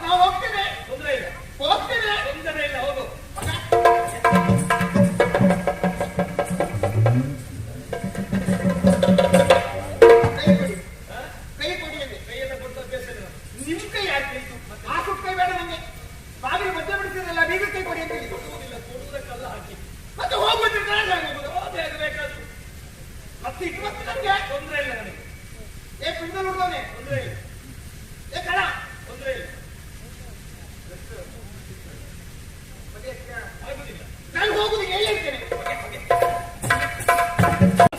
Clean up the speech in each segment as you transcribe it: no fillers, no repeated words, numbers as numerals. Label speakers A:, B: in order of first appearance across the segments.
A: ನಾವು ಹೋಗ್ತೇವೆ.
B: ತೊಂದರೆ ಇಲ್ಲ,
A: ಹೋಗ್ತೇವೆ.
B: ತೊಂದರೆ ಇಲ್ಲ, ಹೋಗು.
A: ಕೈ ಕೊಡಿ ಅಂದೆ.
B: ಕೈಯೆಲ್ಲ ಕೊಟ್ಟು ಅಭ್ಯಾಸ ಇಲ್ಲ.
A: ನಿಮ್ ಕೈ ಯಾಕೆ ಆ ಸುತ್ತ ಕೈ ಬೇಡ ನಂಗೆ. ಬಾಗಿಲು ಮಧ್ಯ ಬಿಡಿಸಿದ್ರಲ್ಲ, ಬೀಗ ಕೈ ಕೊಡಿ ಅಂತ ಹೇಳಿ.
B: ಕೊಡುವುದಕ್ಕೆಲ್ಲ ಹಾಕಿ
A: ಮತ್ತೆ ಹೋಗ್ಬಿಟ್ಟಿದ್ರೆ
B: ಹೋಗಿ ಆಗಬೇಕಾದ್ರು
A: ಮತ್ತೆ ಇಟ್ಟು ಮತ್ತೆ ನಂಗೆ
B: ತೊಂದರೆ ಇಲ್ಲ ನನಗೆ.
A: ಪಿಂಡಲ್ ಹುಡ್ದವನೆ
B: ತೊಂದರೆ ಇಲ್ಲ,
A: ಕಳ
B: ತೊಂದರೆ ಇಲ್ಲ, ಆಗುದಿಲ್ಲ.
A: ನಾನು ಹೋಗುದು ಹೇಳಿರ್ತೇನೆ.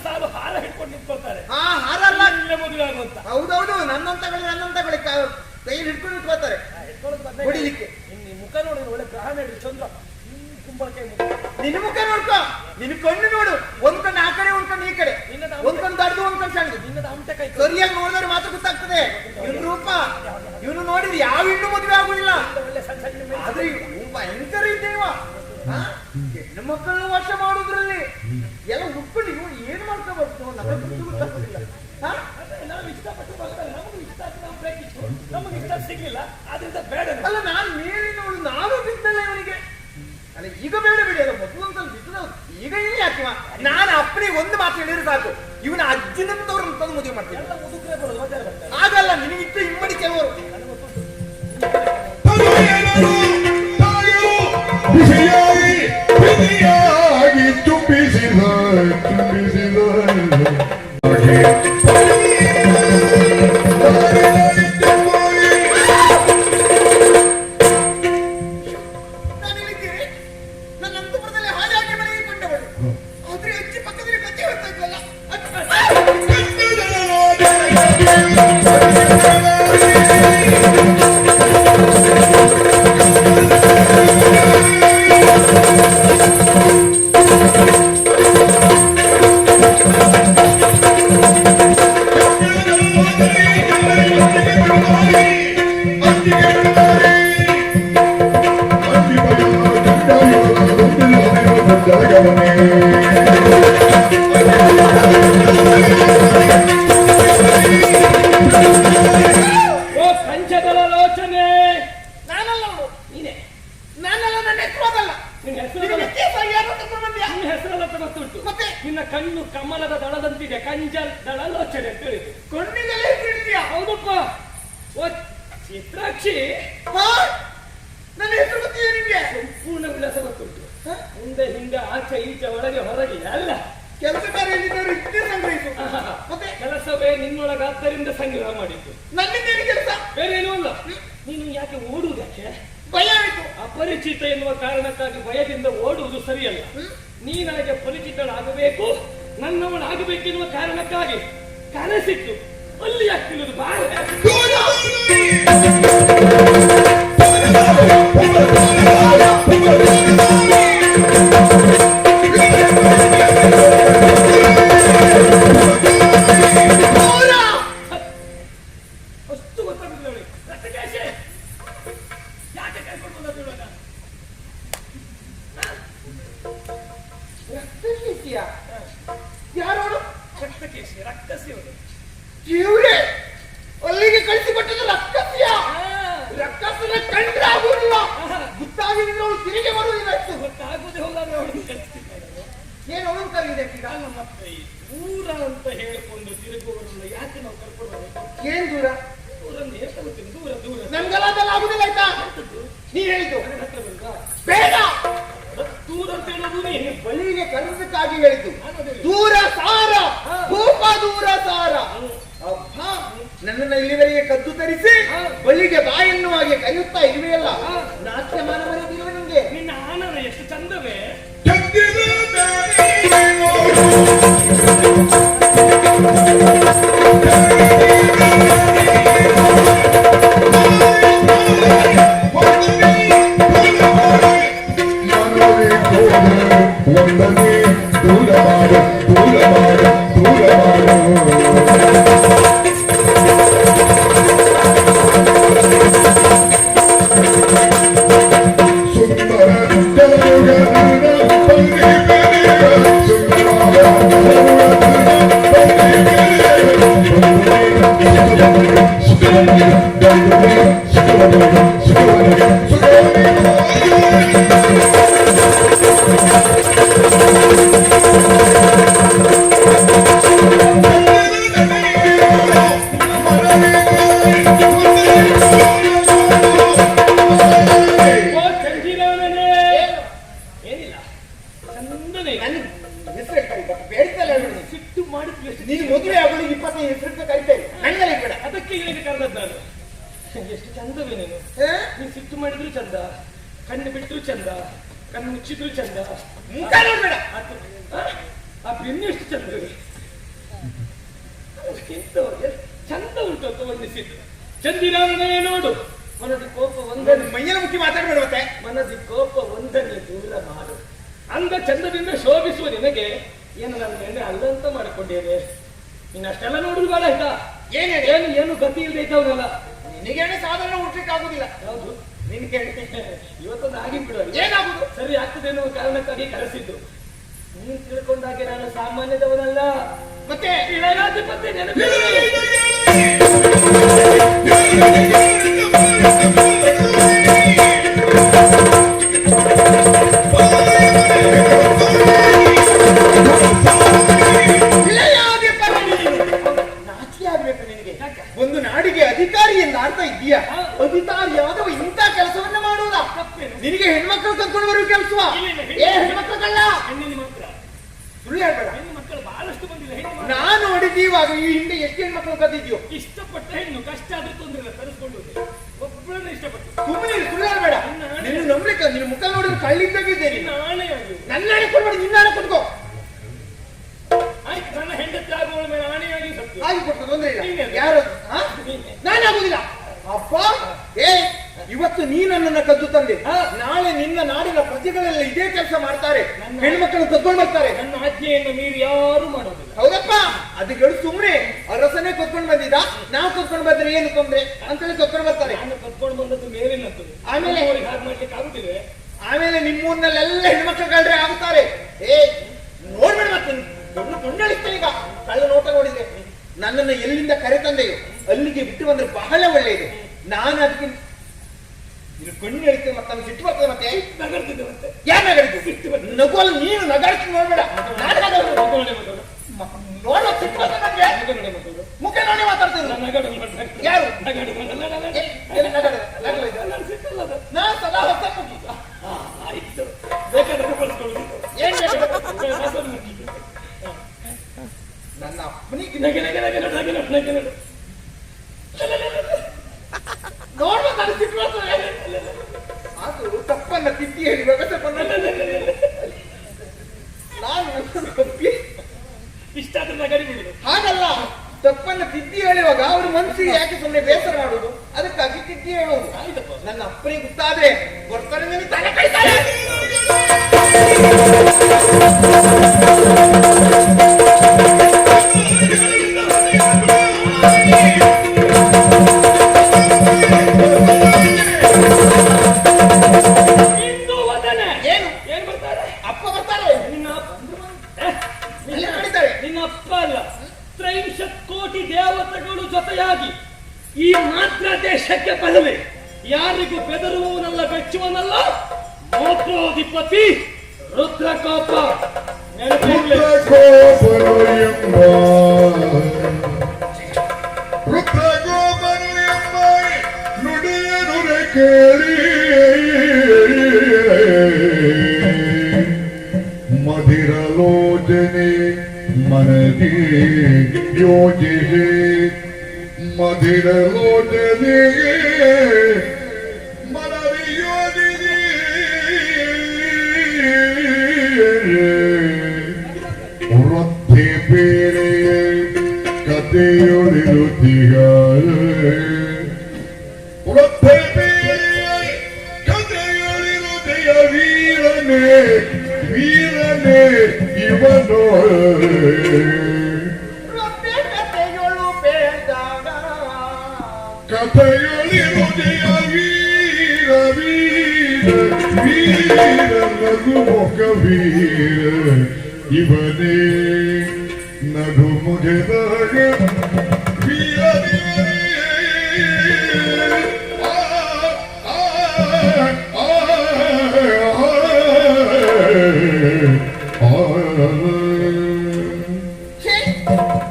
B: ಸಾಲು ಹಾರ ಹಿಡ್ಕೊಂಡು ನಿಂತ್ಕೊಳ್ತಾರೆ.
A: ಹಾ, ಹಾರ ಅಲ್ಲ,
B: ಇಲ್ಲೇ ಮದುವೆ ಆಗುವಂತ.
A: ಹೌದೌದು, ನನ್ನಂತಗಳೇ ಕೈ ಹಿಡ್ಕೊಂಡು ನಿಂತ್ಕೋತಾರೆ ಹೊಡಿಲಿಕ್ಕೆ.
B: ನಿನ್ನ ಮುಖ ನೋಡಿದ್ರೆ ಒಳ್ಳೆ ಗ್ರಹ ನೋಡಿ ಚಂದ್ರ ಕುಂಬಳಕಾಯಿ ಮುಖ.
A: ನಿನ್ನ ಮುಖ ನೋಡ್ಕೊ, ನಿನ್ನ ಕಣ್ಣು ನೋಡು. ಒಂದ್ ಕಣ್ಣು ಆ ಕಡೆ, ಒಂದ್ ಕಣ್ಣು ಈ ಕಡೆ, ಒಂದ್ ಕಣ್ಣು ದೊಡ್ಡದು, ಒಂದ್ ಕಣ್ಣು ಸಣ್ಣದು.
B: ನಿನ್ನದ ಅಮಟೆ ಕೈ
A: ಸರಿಯಾಗಿ ನೋಡಿದ್ರೆ ಮಾತ್ರ ಗೊತ್ತಾಗ್ತದೆ ಇವನ್ ರೂಪ. ಇವನು ನೋಡಿದ್ರೆ ಯಾವ ಹೆಣ್ಣು ಮದುವೆ ಆಗುದಿಲ್ಲ.
B: ಒಳ್ಳೆ ಸಣ್ಣ ಸಣ್ಣ
A: ಆದ್ರೆ ಇವ್ನು ಭಯಂಕರ ಇದ್ದೇವ. ಹೆಣ್ಣು ಮಕ್ಕಳನ್ನು ವರ್ಷ ಮಾಡುದ್ರಲ್ಲಿ ಎಲ್ಲ ಉಟ್ಕೊಂಡು ಇವ್ ಏನ್ ಮಾಡ್ಕೋಬಾರ್ದು ನಮಗೆ ಗೊತ್ತಾಗುದಿಲ್ಲ.
B: ನಾವು ಇಷ್ಟಪಟ್ಟು ಬರ್ತಾರೆ, ನಮಗೆ ಇಷ್ಟ ಆಯ್ತು, ನಾವು ಬೇಕಿತ್ತು, ನಮಗೆ ಇಷ್ಟ ಸಿಗ್ಲಿಲ್ಲ, ಆದ್ರಿಂದ ಬೇಡ.
A: ಅಲ್ಲ, ನಾನು ಮೇಲಿನವಳು, ನಾನು ಬಿದ್ದಲ್ಲ ಇವನಿಗೆ. ಅಲ್ಲ, ಈಗ ಬೇಡ ಬಿಡಿ, ಅಲ್ಲ ಮೊದಲು ಒಂದ್ಸಲ ಬಿದ್ದು ಈಗ ಇಲ್ಲಿ ಯಾಕಿವ. ನಾನು ಅಪ್ಪನಿಗೆ ಒಂದು ಮಾತು ಹೇಳಿದ್ರೆ ಸಾಕು, ಇವನ ಅಜ್ಜಿನಂತವ್ರನ್ನ ತಂದು ಮದುವೆ ಮಾಡ್ತೀನಿ. ಆಗಲ್ಲ, ನಿನಗಿಟ್ಟು ಇಮ್ಮಡಿ ಕೆಲವರು.
B: ನಿನ್ನ ಕಣ್ಣು ಕಮಲದ ದಳದಂತಿದೆ, ಕಂಜಲ್ ದಳ ಲೋಚನೆ ಅಂತ ಹೇಳಿದ್ರು.
A: ಕಣ್ಣಿನಲ್ಲೇ ತಿಳಿದ್ಯಾ?
B: ಹೌದಪ್ಪ. ಓ ಚಿತ್ರಾಕ್ಷಿ,
A: ನನ್ನ ಹೆಸರು ಗೊತ್ತಿದೆ ನಿಮ್ಗೆ?
B: ಸಂಪೂರ್ಣ ವಿಳಾಸ ಗೊತ್ತುಂಟು. ಮುಂದೆ ಹಿಂದೆ ಆಚೆ ಈಚೆ ಒಳಗೆ ಹೊರಗೆ ಅಲ್ಲ.
A: ಕೆಲಸಗಾರ ಎಲ್ಲಿದ್ದಾರೆ ಇಷ್ಟೇ ಸಂಗ್ರಹಿಸು. ಮತ್ತೆ
B: ಕೆಲಸವೇ ನಿನ್ನೊಳಗ ಆದ್ದರಿಂದ ಸಂಗ್ರಹ ಮಾಡಿದ್ದು.
A: ನನ್ನಿಂದೇನು ಕೆಲಸ?
B: ಬೇರೆ ಏನೂ ಅಲ್ಲ. ನೀನು ಯಾಕೆ ಓಡುವುದಕ್ಕೆ?
A: ಭಯ ಆಯ್ತು.
B: ಅಪರಿಚಿತ ಎನ್ನುವ ಕಾರಣಕ್ಕಾಗಿ ಭಯದಿಂದ ಓಡುವುದು ಸರಿಯಲ್ಲ. ನೀ ನನಗೆ ಪರಿಚಿತಳಾಗಬೇಕು, ನನ್ನವಳಾಗಬೇಕೆನ್ನುವ ಕಾರಣಕ್ಕಾಗಿ ಕನಸಿತ್ತು. ಅಲ್ಲಿ ಯಾಕಿಲ್ಲದು ಬಾಳ ಅಷ್ಟು ಗೊತ್ತಾಗುದಿಲ್ಲ ಅವಳಿಗೆ. ಯಾಕೆ ಕೈಕೊಂಡು ಬಂದ
A: ಯಾರೋಡು?
B: ರಕ್ತಕೇಶಿ, ರಕ್ತಸಿ ಅವಳು.
A: ಇವ್ರೆ ಅಲ್ಲಿಗೆ ಕಳಿಸಿಕೊಟ್ಟದ್ದು ರಕ್ಕಸಿಯ. ರಕ್ಕಸನ ಕಂಡ್ರೆ ಆಗುದಿಲ್ಲ, ಗೊತ್ತಾಗಿದ್ರೆ ಅವಳು ತಿರುಗಿ ಬರುವುದಿಲ್ಲ.
B: ಗೊತ್ತಾಗುದೇ ಹೋಗಾದ್ರೆ ಅವಳು ಕಳಿಸ್ತಿದ್ದಾರೆ.
A: ಏನು ಅವಳು ಕರೀದೆ ಈಗ?
B: ಮತ್ತೆ ದೂರ ಅಂತ ಹೇಳಿಕೊಂಡು ತಿರುಗುವವರನ್ನ ಯಾಕೆ ನಾವು ಕರ್ಕೊಂಡು?
A: ಏನ್ ದೂರ?
B: ದೂರ ಹೇಳ್ತಾ ದೂರ ದೂರ
A: ನಮ್ಗೆಲ್ಲ ಅದೆಲ್ಲ ಆಗುದಿಲ್ಲ. ಆಯ್ತಾ? ನೀ ಹೇಳಿದ್ದು
B: ಹತ್ರ ಬರುತ್ತಾ?
A: ಬೇಡ,
B: ದೂರ ಅಂತ ಹೇಳೋದು ನೀನು
A: ಬಲಿಗೆ ಕರೆದಕ್ಕಾಗಿ ಹೇಳಿದ್ದು. ದೂರ ಸಾರ, ಭೂಪ ದೂರ ಸಾರ. ಅಬ್ಬಾ, ನನ್ನನ್ನ ಇಲ್ಲಿವರೆಗೆ ಕದ್ದು ತರಿಸಿ ಬಲಿಗೆ ಬಾಯನ್ನು ಹಾಗೆ ಕರೆಯುತ್ತಾ ಇರುವೆಯಲ್ಲ, ನಾಟ್ಯ ಮಾನ ಮರೆದಿರುವ ನಿಂಗೆ.
B: ನಿನ್ನ ಆನನ ಎಷ್ಟು ಚಂದವೇ.
C: ಸುಂದರ
B: ನೀನ್ ಸಿಟ್ಟು ಮಾಡಿದ್ರು ಚಂದ, ಕಣ್ಣು ಬಿಟ್ಟರು ಚಂದ, ಕಣ್ಣು ಮುಚ್ಚಿದ್ರು ಚಂದ,
A: ಮುಖ ನೋಡ್ಬೇಡ.
B: ಆ ಬೆನ್ನು ಎಷ್ಟು ಚಂದ ಚಂದ ಉಂಟು ಅಂತ ವರ್ಣಿಸಿದ್ರು. ಚಂದಿರಾನೇ ನೋಡು, ಮನದಿ ಕೋಪ ಒಂದನೇ
A: ಮೈಯೆಲ್ಲ ಮುಟ್ಟಿ ಮಾತಾಡ್ಬೇಡ ಮತ್ತೆ.
B: ಮನದಿ ಕೋಪ ಒಂದನೇ ದೂರ ಮಾಡು. ಅಂದ ಚಂದದಿಂದ ಶೋಭಿಸುವ ನಿನಗೆ ಏನು ನನ್ನ ಎಣ್ಣೆ ಅಲ್ಲಂತ ಮಾಡಿಕೊಂಡಿದೆ. ಇನ್ನಷ್ಟೆಲ್ಲ ನೋಡುದು ಬೇಡ ಆಯ್ತಾ. ಏನು ಗತಿ ಇಲ್ಲದೆ ಇದ್ದವನಲ್ಲ.
A: ನಿನಗೇನೆ ಸಾಧಾರಣ ಹುಡ್ಲಿಕ್ಕೆ ಆಗುದಿಲ್ಲ.
B: ಹೌದು,
A: ನಿನ್ಗೆ
B: ಇವತ್ತೊಂದು ಆಗಿ ಬಿಡುವ.
A: ಏನಾಗುದು?
B: ಸರಿ ಆಗ್ತದೆ ಎನ್ನುವ ಕಾರಣಕ್ಕಾಗಿ ಕರೆಸಿದ್ದು. ನೀನ್ ತಿಳ್ಕೊಂಡಾಗೆ ನಾನು ಸಾಮಾನ್ಯದವನಲ್ಲ.
A: ಮತ್ತೆ
B: ಇಳರಾಧಿಪತಿ ನೆನಪು.
A: ಒಂದು ನಾಡಿಗೆ ಅಧಿಕಾರಿ ಎಂದು ಆಡ್ತಾ ಇದ್ದೀಯಾ? ಅಧಿಕಾರಿಯಾದವ ಇಂಥ ಕೆಲಸವನ್ನ ಮಾಡುವುದಾ? ನಿನಗೆ ಹೆಣ್ಮಕ್ಳು ಕರ್ಕೊಂಡು ಬರುವ ಕೆಲಸವ? ಹೆಣ್ಮಕ್ಳಲ್ಲ,
B: ಹೆಣ್ಣಿನ ಮಾತ್ರ.
A: ಸುಳ್ಳು ಹೇಳ್ಬೇಡ.
B: ಹೆಣ್ಣು ಮಕ್ಕಳು ಬಹಳಷ್ಟು ಬಂದಿಲ್ಲ.
A: ನಾನು ನೋಡಿದ್ದೀವಾಗ ಈ ಹಿಂದೆ ಎಷ್ಟು ಹೆಣ್ಮಕ್ಳು ಕದ್ದಿದ್ಯೋ.
B: ಇಷ್ಟಪಟ್ಟ ಹೆಣ್ಣು ಕಷ್ಟ ಆದ್ರೂ ತೊಂದರೆ ಇಲ್ಲ, ತರಿಸ್ಕೊಂಡು ಒಬ್ಬಳನ್ನ ಇಷ್ಟಪಟ್ಟು.
A: ಸುಮ್ಮನೆ ಸುಳ್ಳು ಹೇಳ್ಬೇಡ. ನೀನು ನಂಬಲಿಕ್ಕೆ ನಿನ್ನ ಮುಖ ನೋಡಿದ್ರೆ ಕಳ್ಳಿದ್ದಾಗಿದ್ದೇನೆ. ನನ್ನ ಹಣೆ ಕೊಡ್ಬೇಡಿ, ನಿನ್ನ ಹಣೆ ಕೊಟ್ಕೋ.
B: ಆಯ್ತು, ನನ್ನ ಹೆಂಡತಿ ಆಗುವಳ ಮೇಲೆ ಆಣೆಯಾಗಿ ಸತ್ಯ
A: ಆಗಿ ಕೊಟ್ಟು ತೊಂದ್ರೆ ಇಲ್ಲ. ಯಾರು? ನಾನಾಗುದಿಲ್ಲ. ಅಪ್ಪ, ಇವತ್ತು ನೀ ನನ್ನನ್ನ ಕದ್ದು ತಂದೆ. ನಾಳೆ ನಿನ್ನ ನಾಡಿನ ಪ್ರಜೆಗಳೆಲ್ಲ ಇದೇ ಕೆಲಸ ಮಾಡ್ತಾರೆ. ಹೆಣ್ಮಕ್ಳು ಕದ್ಕೊಂಡು ಬರ್ತಾರೆ.
B: ನನ್ನ ಆಜ್ಞೆಯನ್ನು ಮೀರಿ ಯಾರು ಮಾಡೋದಿಲ್ಲ.
A: ಹೌದಪ್ಪ, ಅದಕ್ಕೆ ಸುಮ್ನೆ ಅರಸನೇ ಕದ್ಕೊಂಡು ಬಂದಿದ್ದ, ನಾವು ಕದ್ಕೊಂಡು ಬಂದ್ರೆ ಏನು ತೊಂದ್ರೆ ಅಂತೇಳಿ ಕದ್ಕೊಂಡು ಬರ್ತಾರೆ.
B: ನಾನು ಕದ್ಕೊಂಡು ಬಂದದ್ದು ಮೇಲಿನದ್ದು.
A: ಆಮೇಲೆ
B: ಅವ್ರಿಗೆ ಹಾಗೆ ಮಾಡ್ಲಿಕ್ಕೆ ಆಗುತ್ತಿದೆ.
A: ಆಮೇಲೆ ನಿಮ್ಮೂರಿನಲ್ಲೆಲ್ಲ ಹೆಣ್ಮಕ್ಳುಗಳ್ರೆ ಆಗುತ್ತಾರೆ. ನೋಡ್ಬೇಡ ಮತ್ತೆ ಕೊಂಡಳಿಸ್ತೇನೆ. ಈಗ ಕಳ್ಳ ನೋಟ ನೋಡಿದ್ರೆ ನನ್ನನ್ನು ಎಲ್ಲಿಂದ ಕರೆ ತಂದೆಯೋ ಅಲ್ಲಿಗೆ ಬಿಟ್ಟು ಬಂದ್ರೆ ಬಹಳ ಒಳ್ಳೆಯದು. ನಾನು ಅದಕ್ಕೆ ಕೊಂಡು ಹೇಳ್ತೇನೆ. ಮತ್ತೆ ನಮ್ಗೆ ಸಿಟ್ಟು ಬರ್ತದೆ. ಮತ್ತೆ
B: ನಗರ್ತಿದ್ದೆ. ಮತ್ತೆ
A: ಯಾರು ನಗರಿದ್ದು? ನಗುವಲ್ಲ, ನೀನು ನಗಾಡ್ತೀನಿ ನೋಡ್ಬೇಡ. ನೋಡ ಸಿಟ್ಟು ಬರ್ತದೆ ನನಗೆ. ಮುಖ ನೋಡಿ ಮಾತಾಡ್ತೀನಿ. ಯಾರು ನಾನು ಸದಾ ಹೊಸ ಮುಗಿ.
B: ಆಯ್ತು, ಬೇಕಾದ್ರೆ ಬಳಸ್ಕೊಳ್ಳೋದು.
A: ಏನ್ ನನ್ನ ಅಪ್ಪನಿಗೆ ನೋಡ್ಬೇಕು. ಅದು ಸಿಟ್ಟು ಬರ್ತದೆ. ಅದು ತಪ್ಪನ್ನ ತಿದ್ದಿ ಹೇಳಿ ವ್ಯವಸ್ಥೆ ನಾನು
B: ಇಷ್ಟ ಆದ್ರೆ ನಗರಿ ಬಿಡುದು.
A: ಹಾಗಲ್ಲ, ತಪ್ಪನ್ನ ತಿದ್ದಿ ಹೇಳುವಾಗ ಅವ್ರ ಮನಸ್ಸಿಗೆ ಯಾಕೆ ಸುಮ್ಮನೆ ಬೇಸರ ಮಾಡುದು? ಅದಕ್ಕಾಗಿ ತಿದ್ದಿ ಹೇಳುವುದು. ನನ್ನ ಅಪ್ಪನಿಗೆ ಗೊತ್ತಾದ್ರೆ ಬರ್ತಾರೆ, ನನಗೆ ತಲೆ ಕಡಿತಾರೆ. ಏನು
B: ಏನ್ ಬರ್ತಾರೆ?
A: ಅಪ್ಪ ಬರ್ತಾರೆ.
B: ನಿನ್ನ
A: ಕಡಿತಾರೆ.
B: ನಿನ್ನ ಅಪ್ಪ ಅಲ್ಲ, 30 ಕೋಟಿ ದೇವತೆಗಳು ಜೊತೆಯಾಗಿ ಈ ಮಾತ್ರ ದೇಶಕ್ಕೆ ಬಲವೇ. ಯಾರಿಗೂ ಬೆದರುವವನಲ್ಲ, ಬೆಚ್ಚುವನಲ್ಲ. ಮೋತ್ರೋಧಿಪತಿ ರುದ್ರಕೋಪ.
C: ನುಡಿಯನುರೆ ಕೇಳಿ ಮಧಿರಲೋಚನೆ ಮನದಿ ಯೋಜಿಸಿ ಮಧಿರಲೋಚನೆಗೆ ಮನದಿ ಯೋಜಿಸಿ ವೃದ್ಧಿ ಬೇರೆ ಕಥೆಯೊಳಿರುತ್ತೀಗ ವೃದ್ಧಿ ಬೇರೆ ಕಥೆಯೊಳಿರುತ್ತೀಯ ವೀರನೇ ವೀರನೇ ಇವನು
A: ಕಥೆಗಳು ಬೇದಾಗ
C: ಕಥೆಯೊಳಿರುತ್ತೀಯ ವೀರ ವೀರ ವೀರ ನಗುಮುಖ ವೀರ ಇವನೇ ನಗು ಮುಗಿದಾಗ ವೀರ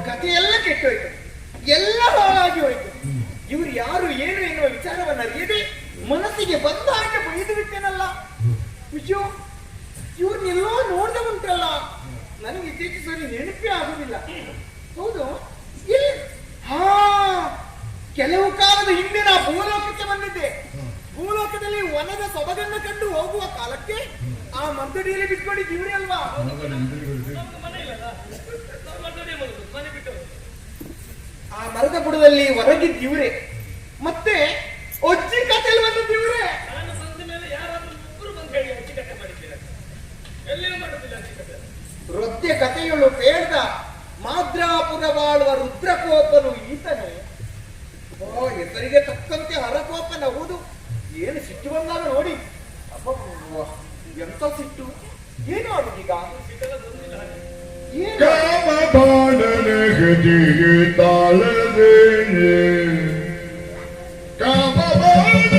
A: ಕಥೆಯೆಲ್ಲ ಕೆಟ್ಟೋಯ್ತು, ಎಲ್ಲ ಹಾಳಾಗಿ ಹೋಯ್ತು. ಇವ್ರು ಯಾರು ಏನು ಎನ್ನುವ ವಿಚಾರವನ್ನ ಅರಿಯದೆ ಮನಸ್ಸಿಗೆ ಬಂದ ಹಾಗೆ ಬೈದು ಬಿಟ್ಟೇನಲ್ಲ. ವಿಷಯ ಇವ್ರನ್ನೆಲ್ಲೋ ನೋಡ್ದೆ ಉಂಟಲ್ಲ, ನನಗೆ ಇತ್ತೀಚೆ ಸರಿ ನೆನಪೇ ಆಗುದಿಲ್ಲ. ಹೌದು, ಇಲ್ಲಿ ಕೆಲವು ಕಾಲದ ಹಿಂದೆ ನಾ ಭೂಲೋಕಕ್ಕೆ ಬಂದಿದ್ದೆ. ಮಾರ್ಗದಲ್ಲಿ ವನದ ಸೊಬಗನ್ನು ಕಂಡು ಹೋಗುವ ಕಾಲಕ್ಕೆ ಆ ಮದ್ದಡಿಯಲ್ಲಿ ಬಿಟ್ಕೊಂಡಿದ್ದು ಇವ್ರೆ ಅಲ್ವಾ?
B: ಮನೆ ಇಲ್ಲಲ್ಲ, ನಾವು ಮದ್ದಡಿಯ ಬರುದು, ಮನೆ ಬಿಟ್ಟು
A: ಆ ಮರದ ಬುಡದಲ್ಲಿ ಹೊರಗಿದ್ದ ಇವ್ರೆ, ಮತ್ತೆ ಅಜ್ಜಿ ಕಥೆಯಲ್ಲಿ ಬಂದದ್ದು ಇವ್ರೆ.
B: ನಾನು ಬಂದ ಮೇಲೆ ಯಾರಾದ್ರೂ ಮುಗ್ಗರು ಬಂದು ಹೇಳಿ ಅಚ್ಚಿಕಟ್ಟೆ ಮಾಡಿದ್ದೀರ? ಎಲ್ಲಿಯೂ ಮಾಡುದಿಲ್ಲ ಅಚ್ಚಿಕಟ್ಟೆ.
A: ವೃದ್ಧ ಕಥೆಗಳು ಬೇಡ ಮಾದ್ರಾಪುರ ಬಾಳುವ ರುದ್ರಕೋಪನು ಈತನೇ. ಹೆಸರಿಗೆ ತಕ್ಕಂತೆ ಹರಕೋಪನ ಹೌದು. ಏನು ಸಿಟ್ಟು ಬಂದಾಗ ನೋಡಿ, ಅಬ್ಬಬ್ಬ, ಎಂತ ಸಿಟ್ಟು! ಏನು ಆಡುದೀಗ? ಏನು
C: ಕಾಮ ಬಾಣನ ಗತಿಗೆ ತಾಳದೆ, ಕಾಮ ಬಾಣನ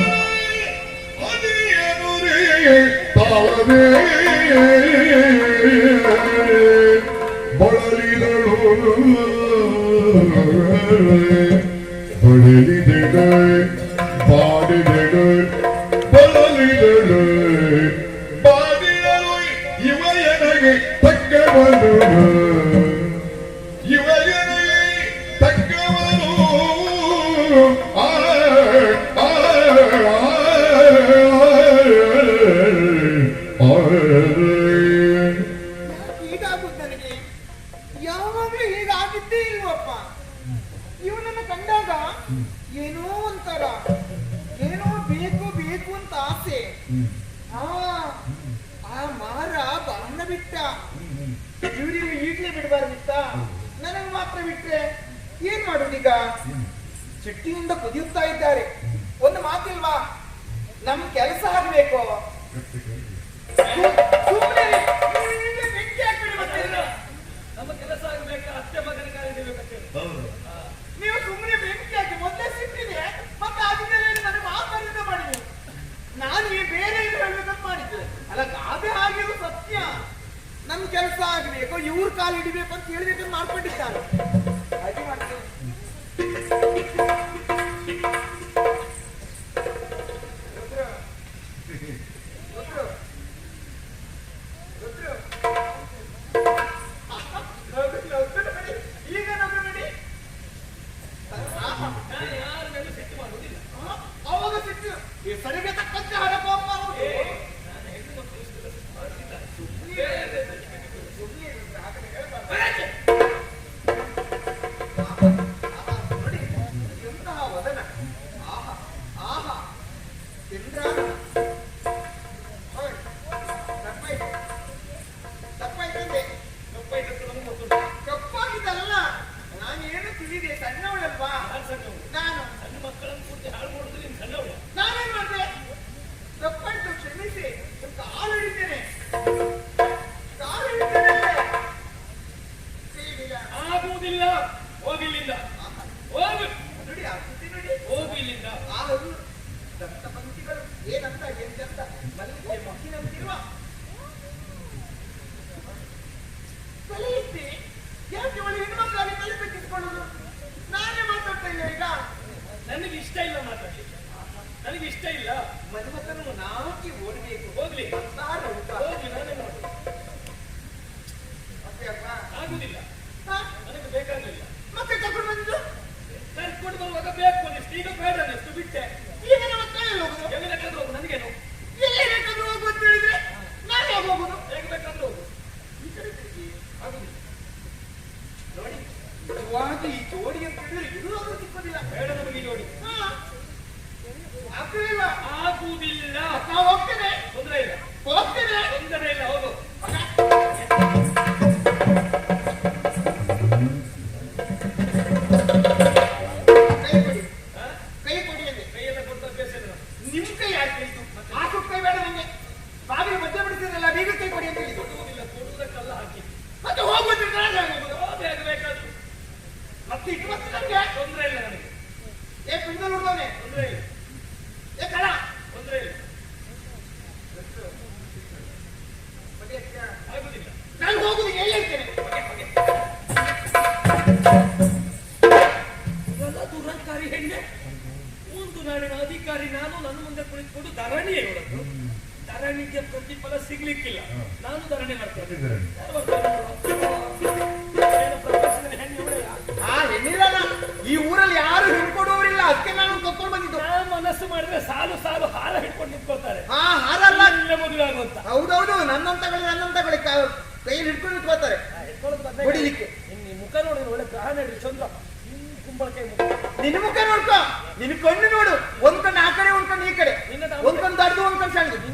C: ಹದಿಯನುರೆ ತಾಳದೆ ಬಳಲಿದಳು ಬಳಲಿದಳು ಬಾಡಿದಳು ಬಳಲಿದಳು ಬಾಡಿದಳು ಇವ ಎನಗೆ ತಕ್ಕವನು ಇವ ಎನಗೆ ತಕ್ಕವನು ಆ ಆ
A: ಹೀಗಾಗುದು ನನಗೆ ಯಾವಾಗ್ಲೂ ಹೀಗಾಗಿದ್ದೇ ಇಲ್ವಪ್ಪ. ಇವನನ್ನ ಕಂಡಾಗ ಏನೋ ಒಂಥರ, ಏನೋ ಬೇಕು ಬೇಕು ಅಂತ ಆಸೆ. ಆ ಮಾರ ಬಾಣ ಬಿಟ್ಟ, ಇವ್ರಿಗೆ ಈಗ್ಲೇ ಬಿಡಬಾರ್ದಿತ್ತ, ನನಗೆ ಮಾತ್ರ ಬಿಟ್ರೆ ಏನ್ ಮಾಡುದೀಗ? ಸಿಟ್ಟಿನಿಂದ ಕುದಿಯುತ್ತಾ ಇದ್ದಾರೆ. ಒಂದು ಮಾತಿಲ್ವಾ, ನಮ್ ಕೆಲಸ ಆಗ್ಬೇಕು. ಸುಮ್ಮನೆ ಬೆಂಕಿ ಹಾಕ್ಬಿಡಿ ಮತ್ತೆ.
B: ನಮ್ಮ ಕೆಲಸ ಆಗ್ಬೇಕಾ? ಅತ್ತೆ ಮಗನ ಕಾರ್ಯ
A: ನೀವು ಸುಮ್ಮನೆ ಬೆಂಕಿ ಹಾಕಿ ಮೊದಲೇ ಸಿಟ್ಟಿದೆ, ಮತ್ತೆ ಆದ್ಮೇಲೆ ನನಗೆ ಮಾತಾಡಿದ ಮಾಡಿದ್ವಿ. ನಾನು ಈ ಬೇರೆ ಇದು ಹೇಳಬೇಕಂತ ಮಾಡಿದ್ದೆ ಅಲ್ಲ. ಗಾದೆ ಆಗಿರೋ ಸತ್ಯ. ನಮ್ ಕೆಲಸ ಆಗ್ಬೇಕು, ಇವ್ರ ಕಾಲು ಹಿಡಿಬೇಕು ಅಂತ ಹೇಳ್ಬೇಕಂತ ಮಾಡ್ಕೊಂಡಿದ್ದಾರೆ. ಹಾಗೆ ಮಾಡ್ತೇವೆ. ಈಗ ನಮ್ಗೆ ನೋಡಿ,
B: ಯಾರ ಮೇಲೆ ಸಿಟ್ಟು ಮಾಡುವುದಿಲ್ಲ.
A: ಅವಾಗ ಸಿಟ್ಟು ಹೆಸರಿಗೆ ತಕ್ಕಂತೆ ಹರಕೋಪ.
B: ನಾನು ಹೆಣ್ಣು ಮಕ್ಕಳು
A: ನೋಡಿ ಎಂತಹ ವದನ! ಆಹಾ ಆಹಾ ಚಂದ್ರ. ತಪ್ಪಾಯ್ತಂದೆ. ತಪ್ಪಾಗಿದ್ದಲ್ಲ, ನಾನೇನು ತಿಳಿದೆ, ಸಣ್ಣವಳಲ್ವಾ ನಾನು.
B: ಸಣ್ಣ ಮಕ್ಕಳನ್ನು ಪೂರ್ತಿ ಹಾಳು ಮಾಡುದು ನೀನು ಸಣ್ಣವಳು.
A: ನಾನೇನ್ ಮಾಡಿದೆ? ತಪ್ಪಾಯ್ತು, ಕ್ಷಮಿಸಿ. ಕಾಲು ಹಿಡಿತೇನೆ, ಕಾಲು ಹಿಡಿತೇನೆ.
B: ಆಗುವುದಿಲ್ಲ, ಹೋಗಿಲ್ಲಿಂದ ಹೋಗು.
A: ನೋಡಿ ಆ ಸುದ್ದಿ ನೋಡಿ,
B: ಹೋಗಿಲ್ಲಿಂದ.
A: ಆ ದತ್ತ ಪಂಕ್ತಿಗಳು ಏನಂತ ಎಂತೆಂತ ಮಲ್ಲಿಗೆ ಮಕ್ಕಿನಂತಿರುವ ತಲೆ ಎತ್ತಿ ಯಾಕೆ ಒಳ್ಳೆ ಹೆಣ್ಮಕ್ಳಾಗಿ ತಲೆ ಬೆಚ್ಚಿಸಿಕೊಳ್ಳುದು? ನಾನೇ ಮಾತಾಡ್ತಾ ಇಲ್ಲ ಈಗ.
B: ನನಗೆ ಇಷ್ಟ ಇಲ್ಲ ಮಾತಾಡ್ಲಿಕ್ಕೆ, ನನಗೆ ಇಷ್ಟ ಇಲ್ಲ.
A: ಮನ್ಮಥನನ್ನು ನಾಕಿ ಓಡಬೇಕು.
B: ಹೋಗ್ಲಿ
A: ಸಾರ ಊಟ
B: ಹೋಗ್ಲಿ, ನಾನೇ ಮಾಡುದು.
A: ಮತ್ತೆ ಅಪ್ಪ
B: ಆಗುದಿಲ್ಲ,
A: ಹಾ?
B: ನನಗೆ ಬೇಕಾಗಲಿಲ್ಲ.
A: ಮತ್ತೆ ತಗೊಂಡು ಬಂದು
B: ಕರ್ಕೊಂಡು ಬರುವಾಗ ಬೇಕು ಅನ್ನಿಸ್ತು, ಈಗ ಬೇಡ ಅನ್ನಿಸ್ತು, ಬಿಟ್ಟೆ.
A: ಈಗ ನಮ್ಮ ಕೈಯಲ್ಲಿ ಹೋಗುದು.
B: ಎಲ್ಲಿ ಬೇಕಾದ್ರೂ ಹೋಗು, ನನಗೇನು.
A: ಎಲ್ಲಿ ಬೇಕಾದ್ರೂ ಹೋಗು ಅಂತ ಹೇಳಿದ್ರೆ ನಾನು ಯಾಕೆ ಹೋಗುದು?
B: ಹೇಗೆ ಬೇಕಾದ್ರೂ ಹೋಗು.
A: ಈ ಕಡೆ ತಿರುಗಿ ಆಗುದಿಲ್ಲ. ನೋಡಿ, ನಿಜವಾಗಿ ಈ ಜೋಡಿ ಅಂತ ಹೇಳಿದ್ರೆ ಇರುವುದು ಸಿಕ್ಕೋದಿಲ್ಲ.
B: ಬೇಡ ನಮಗೆ ನೋಡಿ.
A: ಹಾ, ಆಗ್ಲಿಲ್ಲ.
B: ಆಗುವುದಿಲ್ಲ.
A: ನಾವು ಹೋಗ್ತೇನೆ,
B: ತೊಂದರೆ ಇಲ್ಲ,
A: ಹೋಗ್ತೇನೆ.
B: ತೊಂದರೆ ಇಲ್ಲ, ಹೋಗು.
A: ಕೈ ಕೊಡಿ, ಕೈ ಕೊಡಿ ಅಂದೆ.
B: ಕೈಯೆಲ್ಲ ಕೊಟ್ಟು ಅಭ್ಯಾಸ ಇಲ್ಲ.
A: ನಿಮ್ ಕೈ ಯಾಕೆ ಇತ್ತು? ಆ ಸುತ್ತ ಕೈ ಬೇಡ ನಂಗೆ. ಬಾಗಿಲು ಮಧ್ಯ ಬಿಡಿಸಿದ್ರಲ್ಲ, ಬೀಗ ಕೈ ಕೊಡಿ ಅಂತ ಹೇಳಿದ್ದು.
B: ಕೊಡುವುದಿಲ್ಲ, ಕೊಡುವುದಕ್ಕೆಲ್ಲ ಹಾಕಿ.
A: ಮತ್ತೆ ಹೋಗುದಿಲ್ಲ, ನಾನು ಹೋಗುದು.
B: ಬೇಗ ಬೇಕಾದ್ರು
A: ಮತ್ತೆ ಇಟ್ಟು ಮತ್ತೆ ನಂಗೆ
B: ತೊಂದರೆ ಇಲ್ಲ, ನನಗೆ
A: ಏ ಪಿಂಡಲ್ ಹುಡ್ದವನೆ,
B: ತೊಂದರೆ ಇಲ್ಲ,
A: ಏ ಕಳ
B: ತೊಂದರೆ ಇಲ್ಲ. ಆಗುದಿಲ್ಲ.
A: ನಾನು ಹೋಗುದು ಎಲ್ಲಿ ಇರ್ತೇನೆ.
B: ನನ್ನ ದುರಹಂಕಾರಿ ಹೆಣ್ಣೆ, ಒಂದು ನಾಡಿನ ಅಧಿಕಾರಿ ನಾನು, ನನ್ನ ಮುಂದೆ ಕುಳಿತುಕೊಂಡು ಧರಣಿಯೇ ಹೇಳೋದು. ಧರಣಿಗೆ ಪ್ರತಿಫಲ ಸಿಗ್ಲಿಕ್ಕಿಲ್ಲ, ನಾನು ಧರಣಿ ಮಾಡ್ತೇನೆ.
A: ಹೆಣ್ಣಿರಲ್ಲ ಈ ಊರಲ್ಲಿ, ಯಾರು ಹಿಡ್ಕೊಡುವವರಿಲ್ಲ. ಅದಕ್ಕೆ ನಾನು ಕರ್ಕೊಂಡು ಬಂದಿದ್ದು.
B: ನಾನು ಮನಸ್ಸು ಮಾಡಿದ್ರೆ ಸಾಲು ಸಾಲು ಹಾರ ಹಿಡ್ಕೊಂಡು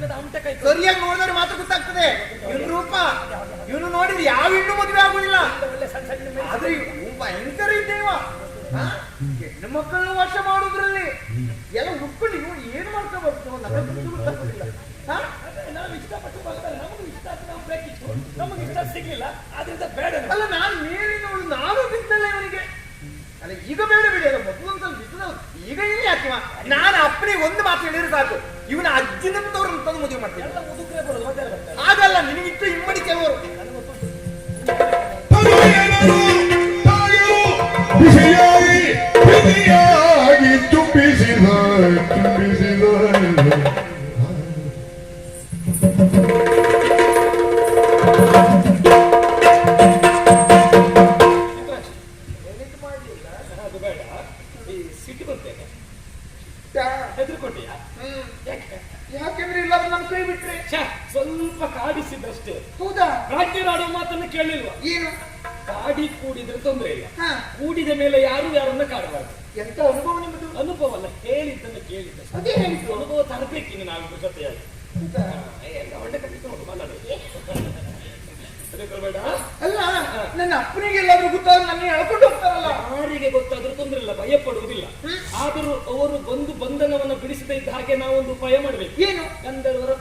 B: ಬಣ್ಣದ ಆಮಟೆ ಕೈ
A: ಸರಿಯಾಗಿ ನೋಡಿದ್ರೆ ಮಾತ್ರ ಗೊತ್ತಾಗ್ತದೆ ಇವನ್ ರೂಪ. ಇವನು ನೋಡಿದ್ರೆ ಯಾವ ಹೆಣ್ಣು ಮದುವೆ ಆಗುದಿಲ್ಲ.
B: ಒಳ್ಳೆ ಸಣ್ಣ ಸಣ್ಣ
A: ಆದ್ರೆ ಇವ್ನು ಭಯಂಕರ ಇದ್ದೇವ. ಹೆಣ್ಣು ಮಕ್ಕಳನ್ನು ವಶ ಮಾಡುದ್ರಲ್ಲಿ ಎಲ್ಲ ಉಟ್ಕೊಂಡು ಇವ್ನು ಏನು ಮಾಡ್ಕೋಬಾರ್ದು ನನಗೆ ಗೊತ್ತಾಗುದಿಲ್ಲ.
B: ನಾವು ಇಷ್ಟಪಟ್ಟು ಬರ್ತಾರೆ, ನಮಗೂ ಇಷ್ಟ ಆದ್ರೆ ನಾವು ಬೇಕಿತ್ತು, ನಮಗೆ ಇಷ್ಟ ಸಿಗ್ಲಿಲ್ಲ ಆದ್ರಿಂದ ಬೇಡ.
A: ಅಲ್ಲ ನಾನು ಮೇಲಿನವಳು ನಾನು ಬಿದ್ದಲ್ಲ ಇವನಿಗೆ. ಅಲ್ಲ ಈಗ ಬೇಡ ಬಿಡಿ, ಅಲ್ಲ ಮೊದಲೊಂದ್ಸಲ ಬಿದ್ದದ ಈಗ ಇಲ್ಲಿ ಯಾಕಿವ. ನಾನು ಅಪ್ಪನಿಗೆ ಒಂದು ಮಾತು ಹೇಳಿದ್ರೆ ಸಾಕು, ಇವನ ಅಜ್ಜಿನಂತವ್ರನ್ನ ತಂದು ಮದುವೆ ಮಾಡ್ತೀನಿ.
B: ಎಲ್ಲ ಮುದುಕರೇ ಬರೋದು ಮತ್ತೆ ಬರ್ತಾರೆ.
A: ಹಾಗಲ್ಲ ನಿನಗಿತ್ತು ಇಮ್ಮಡಿ ಕೆಲವರು.
C: ಬಿಸಿಯಾಗಿ ಬಿಸಿಯಾಗಿ ತುಂಬಿಸಿದ ತುಂಬಿಸಿದ
B: ಅದು ಬೇಡ. ಈ ಸಿಟಿ ಬರ್ತೇನೆ ಹೆದರ್ಕೊಂಡೆಯಾ?
A: ಯಾಕೆಂದ್ರೆ ಇಲ್ಲಾದ್ರೆ ನಮ್ ಕೈ ಬಿಟ್ರೆ.
B: ಸ್ವಲ್ಪ ಕಾಡಿಸಿದಷ್ಟೇ.
A: ಹೌದಾ?
B: ರಾಜ್ಯರಾಡುವ ಮಾತನ್ನು ಕೇಳಿಲ್ವಾ?
A: ಏನು
B: ಕಾಡಿ ಕೂಡಿದ್ರೆ ತೊಂದರೆ ಇಲ್ಲ,
A: ಹಾ.
B: ಕೂಡಿದ ಮೇಲೆ ಯಾರು ಯಾರನ್ನ ಕಾಡಬಾರ್ದು.
A: ಎಂತ ಅನುಭವ ನಿಮ್ಮದು?
B: ಅನುಭವ ಅಲ್ಲ, ಹೇಳಿದ್ದನ್ನು ಕೇಳಿದ್ದ.
A: ಅದೇ ಹೇಳಿದ್ದು.
B: ಅನುಭವ ತರಬೇಕಿನ್ನು ನಾವು ಜೊತೆಯಾಗಿ. ಒಳ್ಳೆ ಕಟ್ಟಿಕೊಂಡು ಬಲ್ಲದು ಬೇಡ.
A: ಅಲ್ಲ ನನ್ನ ಅಪ್ಪನಿಗೆ ಎಲ್ಲಾದ್ರೂ ಗೊತ್ತಾದ್ರೆ ನನ್ನ ಎಳ್ಕೊಂಡು ಹೋಗ್ತಾರಲ್ಲ.
B: ಯಾರಿಗೆ ಗೊತ್ತಾದ್ರೂ ತೊಂದರೆ ಇಲ್ಲ, ಭಯ ಪಡುವುದಿಲ್ಲ. ಆದರೂ ಅವರು ಬಂದು ಬಂಧನವನ್ನ ಬಿಡಿಸದೇ ಇದ್ದ ಹಾಗೆ ನಾವೊಂದು ಉಪಾಯ ಮಾಡ್ಬೇಕು.
A: ಏನು?
B: ಗಂಧರ್ವರ